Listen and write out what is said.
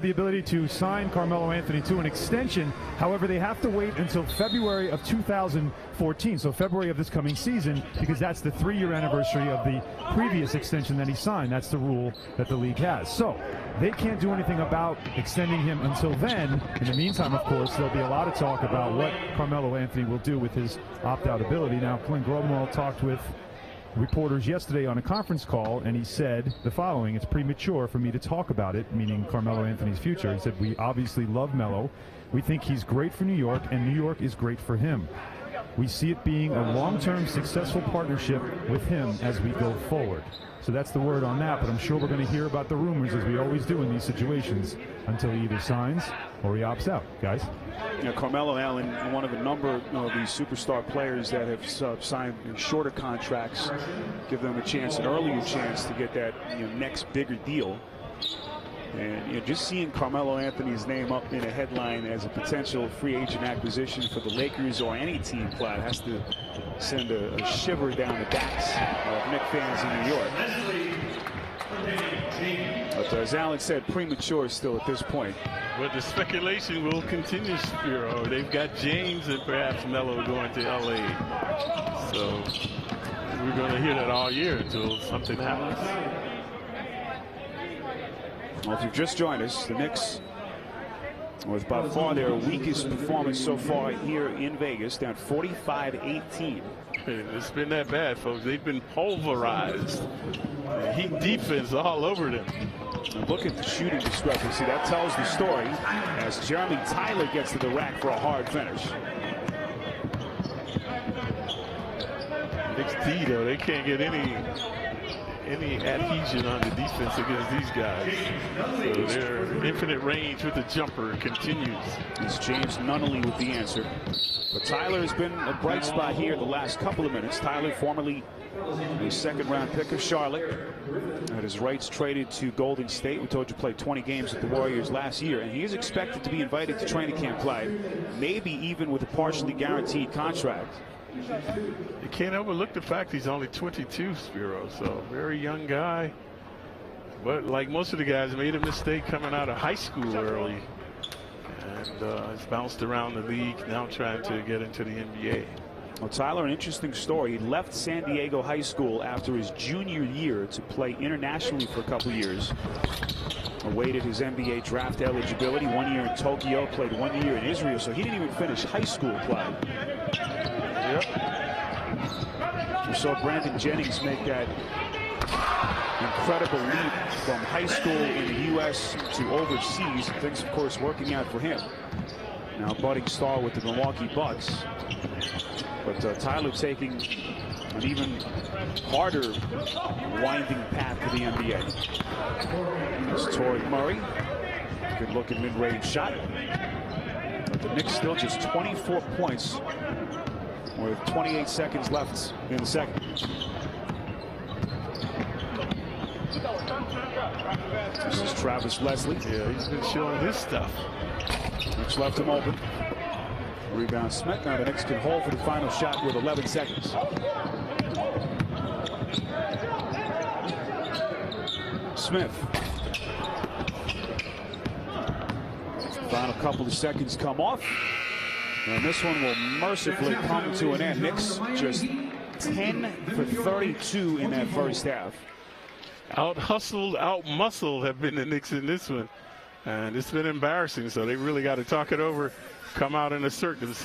the ability to sign Carmelo Anthony to an extension. However, they have to wait until February of 2014, so February of this coming season, because that's the 3-year anniversary of the previous extension that he signed. That's the rule that the league has. So they can't do anything about extending him until then. In the meantime, of course, there'll be a lot of talk about what Carmelo Anthony will do with his opt-out ability. Now, Clint Grobemall talked with reporters yesterday on a conference call, and he said the following: "It's premature for me to talk about it," meaning Carmelo Anthony's future. He said, "We obviously love Melo. We think he's great for New York, and New York is great for him. We see it being a long-term successful partnership with him as we go forward." So that's the word on that, but I'm sure we're going to hear about the rumors, as we always do in these situations, until he either signs or he opts out. Guys? Yeah, Carmelo Allen, one of a number of these superstar players that have signed shorter contracts, give them a chance, an earlier chance to get that next bigger deal. And just seeing Carmelo Anthony's name up in a headline as a potential free agent acquisition for the Lakers or any team, Platt, has to send a shiver down the backs of Knicks fans in New York. But as Allen said, premature still at this point. But the speculation will continue, Spiro. They've got James and perhaps Melo going to LA. So we're going to hear that all year until something happens. Well, if you've just joined us, the Knicks, with by far their weakest performance so far here in Vegas, down 45-18. It's been that bad, folks. They've been pulverized. Heat defense all over them. And look at the shooting discrepancy. That tells the story as Jeremy Tyler gets to the rack for a hard finish. Knicks D, though, they can't get any adhesion on the defense against these guys. So their infinite range with the jumper continues. It's James Nunnally with the answer. But Tyler has been a bright spot here the last couple of minutes. Tyler, formerly a second-round pick of Charlotte, had his rights traded to Golden State. We told you played 20 games with the Warriors last year, and he is expected to be invited to training camp, Clyde, maybe even with a partially guaranteed contract. You can't overlook the fact he's only 22, Spiro, so very young guy. But like most of the guys, made a mistake coming out of high school early, and has bounced around the league, now trying to get into the NBA. Well, Tyler, an interesting story. He left San Diego High School after his junior year to play internationally for a couple years. Awaited his NBA draft eligibility. 1 year in Tokyo, played 1 year in Israel, so he didn't even finish high school, Clyde. Yep. We saw Brandon Jennings make that incredible leap from high school in the U.S. to overseas. Things, of course, working out for him. Now budding star with the Milwaukee Bucks. But Tyler taking an even harder winding path to the NBA. There's Torrey Murray. Good looking mid-range shot. But the Knicks still just 24 points with 28 seconds left in the second. This is Travis Leslie. Yeah, he's been showing his stuff. Knicks left him open. Rebound Smith. Now the Knicks can hold for the final shot with 11 seconds. Smith. Final couple of seconds come off. And this one will mercifully come to an end. Knicks just 10 for 32 in that first half. Out-hustled, out-muscled have been the Knicks in this one. And it's been embarrassing, so they really got to talk it over, come out and assert themselves.